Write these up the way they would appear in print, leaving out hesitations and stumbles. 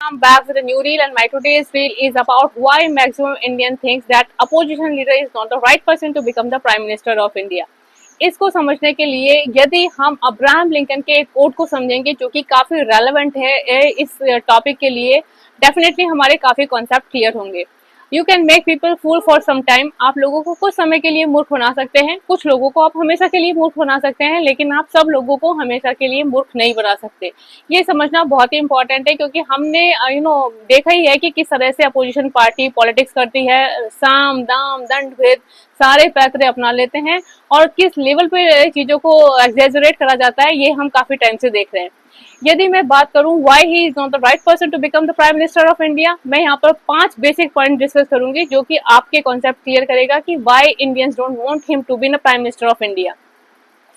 I'm back with a new reel, and my today's reel is about why maximum Indian thinks that opposition leader is not the right person to become the Prime Minister of India. इसको समझने के लिए यदि हम Abraham Lincoln के एक coat को समझेंगे जो कि काफी रेलेवेंट है इस टॉपिक के लिए, डेफिनेटली हमारे काफी कॉन्सेप्ट क्लियर होंगे। You can make people fool for some time. आप लोगों को कुछ समय के लिए मूर्ख बना सकते हैं, कुछ लोगों को आप हमेशा के लिए मूर्ख बना सकते हैं, लेकिन आप सब लोगों को हमेशा के लिए मूर्ख नहीं बना सकते। ये समझना बहुत ही इंपॉर्टेंट है, क्योंकि हमने देखा ही है कि किस तरह से अपोजिशन पार्टी पॉलिटिक्स करती है। साम दाम दंड भेद सारे पैतरे अपना लेते हैं और किस लेवल पे चीजों को एग्जैजरेट करा जाता है, ये हम काफी टाइम से देख रहे हैं। यदि मैं बात करूं why he is not the right person to become the prime minister of India, मैं यहाँ पर 5 बेसिक पॉइंट डिस्कस करूंगी जो कि आपके कॉन्सेप्ट क्लियर करेगा कि why Indians don't want him to be the prime minister of India.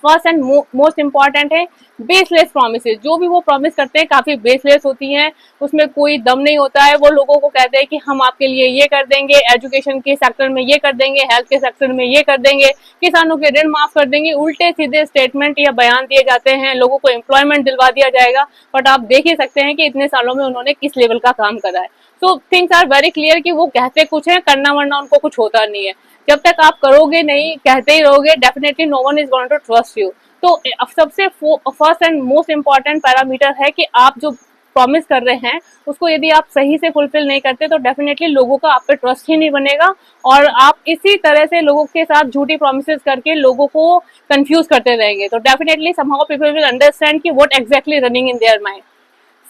First and most important है बेसलेस प्रॉमिसेस। जो भी वो प्रॉमिस करते हैं काफी बेसलेस होती हैं, उसमें कोई दम नहीं होता है। वो लोगों को कहते हैं कि हम आपके लिए ये कर देंगे, एजुकेशन के सेक्टर में ये कर देंगे, हेल्थ के सेक्टर में ये कर देंगे, किसानों के ऋण माफ कर देंगे। उल्टे सीधे स्टेटमेंट या बयान दिए जाते हैं, लोगों को एम्प्लॉयमेंट दिलवा दिया जाएगा, बट आप देख ही सकते हैं कि इतने सालों में उन्होंने किस लेवल का काम करा है। So things are very clear कि वो कहते कुछ है, करना वरना उनको कुछ होता नहीं है। जब तक आप करोगे नहीं, कहते ही रहोगे, definitely no one is going to trust you. तो सबसे first and most important parameter है कि आप जो प्रॉमिस कर रहे हैं उसको यदि आप सही से फुलफिल नहीं करते तो डेफिनेटली लोगों का आप पे ट्रस्ट ही नहीं बनेगा, और आप इसी तरह से लोगों के साथ झूठी प्रॉमिसेस करके लोगों को कंफ्यूज करते रहेंगे। तो definitely somehow people will understand कि what exactly running in their mind.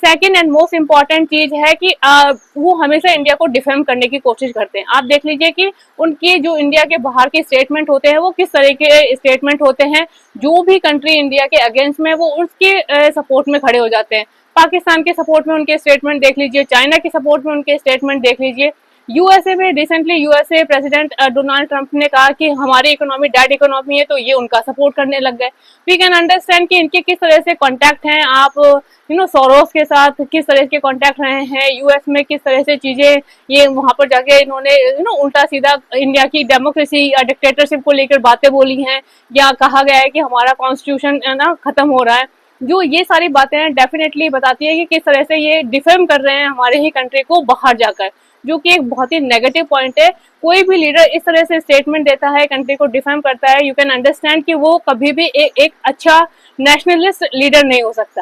Second and most important चीज है कि वो हमेशा इंडिया को डिफेम करने की कोशिश करते हैं। आप देख लीजिए कि उनके जो इंडिया के बाहर के स्टेटमेंट होते हैं वो किस तरह के स्टेटमेंट होते हैं। जो भी कंट्री इंडिया के अगेंस्ट में वो उसके सपोर्ट में खड़े हो जाते हैं। पाकिस्तान के सपोर्ट में उनके स्टेटमेंट देख लीजिए, चाइना के सपोर्ट में उनके स्टेटमेंट देख लीजिए। यूएसए में recently USA president Donald Trump ने कहा कि हमारी इकोनॉमी डेड इकोनॉमी है, तो ये उनका सपोर्ट करने लग गए। वी कैन अंडरस्टैंड कि इनके किस तरह से कॉन्टैक्ट हैं। आप सोरोस के साथ किस तरह के कॉन्टैक्ट रहे हैं, यूएस में किस तरह से चीजें ये वहां पर जाके इन्होंने उल्टा सीधा इंडिया की डेमोक्रेसी या डिक्टेटरशिप को लेकर बातें बोली हैं, या कहा गया है कि हमारा कॉन्स्टिट्यूशन खत्म हो रहा है। जो ये सारी बातें हैं डेफिनेटली बताती है कि किस तरह से ये डिफेम कर रहे हैं हमारे ही कंट्री को बाहर जाकर, जो कि एक बहुत ही नेगेटिव पॉइंट है। कोई भी लीडर इस तरह से स्टेटमेंट देता है, कंट्री को डिफेम करता है, यू कैन अंडरस्टैंड कि वो कभी भी एक अच्छा नेशनलिस्ट लीडर नहीं हो सकता।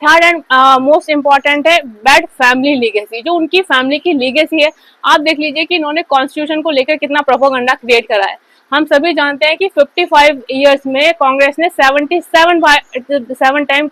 थर्ड एंड मोस्ट इम्पॉर्टेंट है बैड फैमिली लीगेसी। जो उनकी फैमिली की लीगेसी है, आप देख लीजिए कि इन्होंने कॉन्स्टिट्यूशन को लेकर कितना प्रोपेगेंडा क्रिएट करा है। हम सभी जानते हैं कि 55 इयर्स में कांग्रेस ने 77 टाइम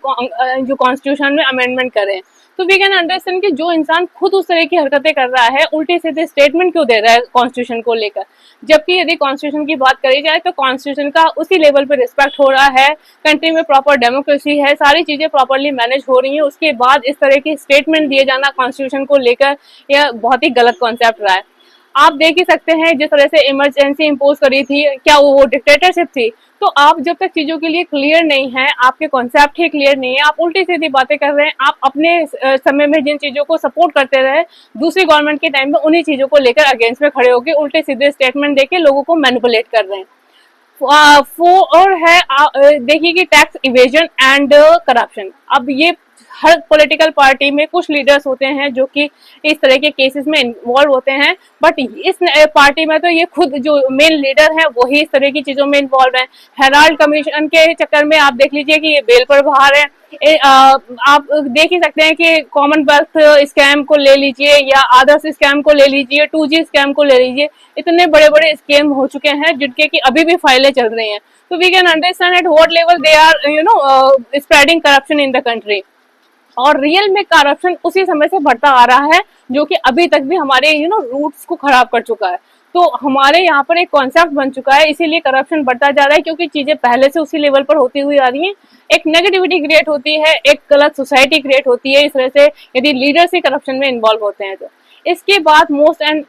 जो कॉन्स्टिट्यूशन में अमेंडमेंट करे हैं। तो वी कैन अंडरस्टैंड कि जो इंसान खुद उस तरह की हरकतें कर रहा है, उल्टे सीधे स्टेटमेंट क्यों दे रहा है कॉन्स्टिट्यूशन को लेकर, जबकि यदि कॉन्स्टिट्यूशन की बात करी जाए तो कॉन्स्टिट्यूशन का उसी लेवल पे रिस्पेक्ट हो रहा है, कंट्री में प्रॉपर डेमोक्रेसी है, सारी चीजें प्रॉपरली मैनेज हो रही है। उसके बाद इस तरह की स्टेटमेंट दिए जाना कॉन्स्टिट्यूशन को लेकर, यह बहुत ही गलत कॉन्सेप्ट रहा है। आप देख ही सकते हैं जिस तरह से इमरजेंसी इम्पोज करी थी, क्या वो डिक्टेटरशिप थी? तो आप जब तक चीजों के लिए क्लियर नहीं है, आपके कॉन्सेप्ट ही क्लियर नहीं है, आप उल्टी सीधी बातें कर रहे हैं। आप अपने समय में जिन चीजों को सपोर्ट करते रहे, दूसरी गवर्नमेंट के टाइम में उन्हीं चीजों को लेकर अगेंस्ट में खड़े होकर उल्टे सीधे स्टेटमेंट देके लोगों को मैनिपुलेट कर रहे हैं। और है देखिए कि टैक्स इवेजन एंड करप्शन। अब ये हर पॉलिटिकल पार्टी में कुछ लीडर्स होते हैं जो कि इस तरह के केसेस में इन्वॉल्व होते हैं, बट इस पार्टी में तो ये खुद जो मेन लीडर है वही इस तरह की चीजों में इन्वॉल्व है। हेराल्ड कमीशन के चक्कर में आप देख लीजिए कि ये बेल पर बाहर है। आप देख ही सकते हैं कि कॉमनवेल्थ स्कैम को ले लीजिए या आदर्श स्कैम को ले लीजिए, 2G स्कैम को ले लीजिए, इतने बड़े बड़े स्कैम हो चुके हैं जिनके की अभी भी फाइलें चल रही हैं। तो we can understand at what level they are spreading corruption in the country. और रियल में करप्शन उसी समय से बढ़ता आ रहा है जो कि अभी तक भी हमारे रूट्स को खराब कर चुका है। तो हमारे यहाँ पर एक कॉन्सेप्ट बन चुका है, इसीलिए करप्शन बढ़ता जा रहा है, क्योंकि चीजें पहले से उसी लेवल पर होती हुई आ रही हैं। एक नेगेटिविटी क्रिएट होती है, एक गलत सोसाइटी क्रिएट होती है इस तरह से यदि लीडर्स ही करप्शन में इन्वॉल्व होते हैं तो। इसके बाद most and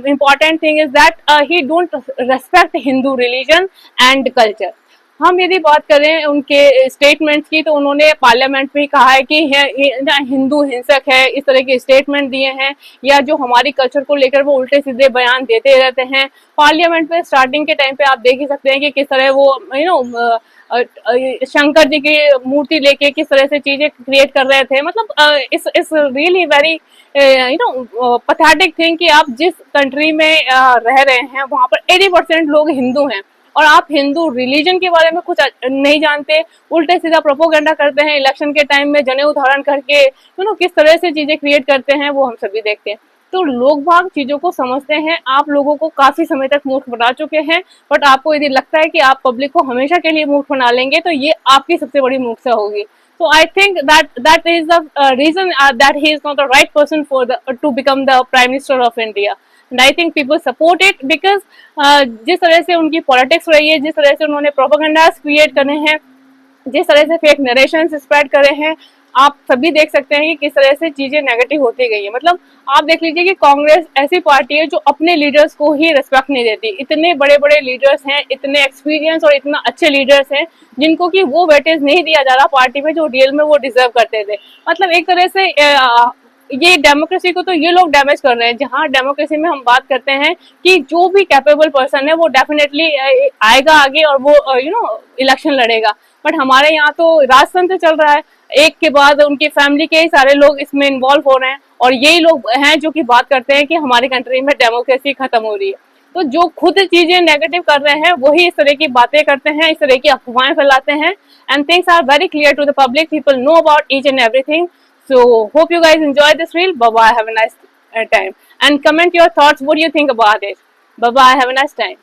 important thing is that he don't respect Hindu religion and culture. हम यदि बात करें उनके स्टेटमेंट्स की, तो उन्होंने पार्लियामेंट में कहा है कि हिंदू हिंसक है, इस तरह के स्टेटमेंट दिए हैं, या जो हमारी कल्चर को लेकर वो उल्टे सीधे बयान देते रहते हैं। पार्लियामेंट में स्टार्टिंग के टाइम पे आप देख ही सकते हैं कि किस तरह वो शंकर जी की मूर्ति लेके किस तरह से चीजें क्रिएट कर रहे थे। मतलब इस रियली वेरी पथेटिक थिंग कि आप जिस कंट्री में रह रहे हैं वहां पर 80% लोग हिंदू हैं, और आप हिंदू रिलीजन के बारे में कुछ नहीं जानते, उल्टे सीधा प्रोपोगंडा करते हैं। इलेक्शन के टाइम में जनेऊ धारण करके किस तरह से चीजें क्रिएट करते हैं वो हम सभी देखते हैं। तो लोग भाग चीजों को समझते हैं। आप लोगों को काफी समय तक मूर्ख बना चुके हैं, बट आपको यदि लगता है कि आप पब्लिक को हमेशा के लिए मूर्ख बना लेंगे, तो ये आपकी सबसे बड़ी मूर्खता होगी। So I think that is the reason that he is not the right person for to become the Prime Minister of India. And I think people support it because जिस तरह से उनकी पॉलिटिक्स रही है, जिस तरह से उन्होंने प्रोपेगेंडास क्रिएट करने हैं, जिस तरह से फेक नरेशंस स्प्रेड करे हैं, आप सभी देख सकते हैं कि किस तरह से चीजें नेगेटिव होती गई है। मतलब आप देख लीजिए कि कांग्रेस ऐसी पार्टी है जो अपने लीडर्स को ही रिस्पेक्ट नहीं देती। इतने बड़े बड़े लीडर्स हैं, इतने एक्सपीरियंस और इतना अच्छे लीडर्स हैं जिनको कि वो वेटेज नहीं दिया जा रहा पार्टी में जो रियल में वो डिजर्व करते थे। मतलब एक तरह से ये डेमोक्रेसी को तो ये लोग डैमेज कर रहे हैं। जहां डेमोक्रेसी में हम बात करते हैं कि जो भी कैपेबल पर्सन है वो डेफिनेटली आएगा आगे और वो इलेक्शन लड़ेगा, बट हमारे यहाँ तो राजतंत्र चल रहा है, एक के बाद उनकी फैमिली के ही सारे लोग इसमें इन्वॉल्व हो रहे हैं, और यही लोग हैं जो कि बात करते हैं कि हमारी कंट्री में डेमोक्रेसी खत्म हो रही है। तो जो खुद चीजें नेगेटिव कर रहे हैं वही इस तरह की बातें करते हैं, इस तरह की अफवाहें फैलाते हैं, and things are very clear to the public, people know about each and everything. So hope you guys enjoy this reel. Bye bye. Have a nice time. And comment your thoughts. What do you think about it? Bye bye. Have a nice time.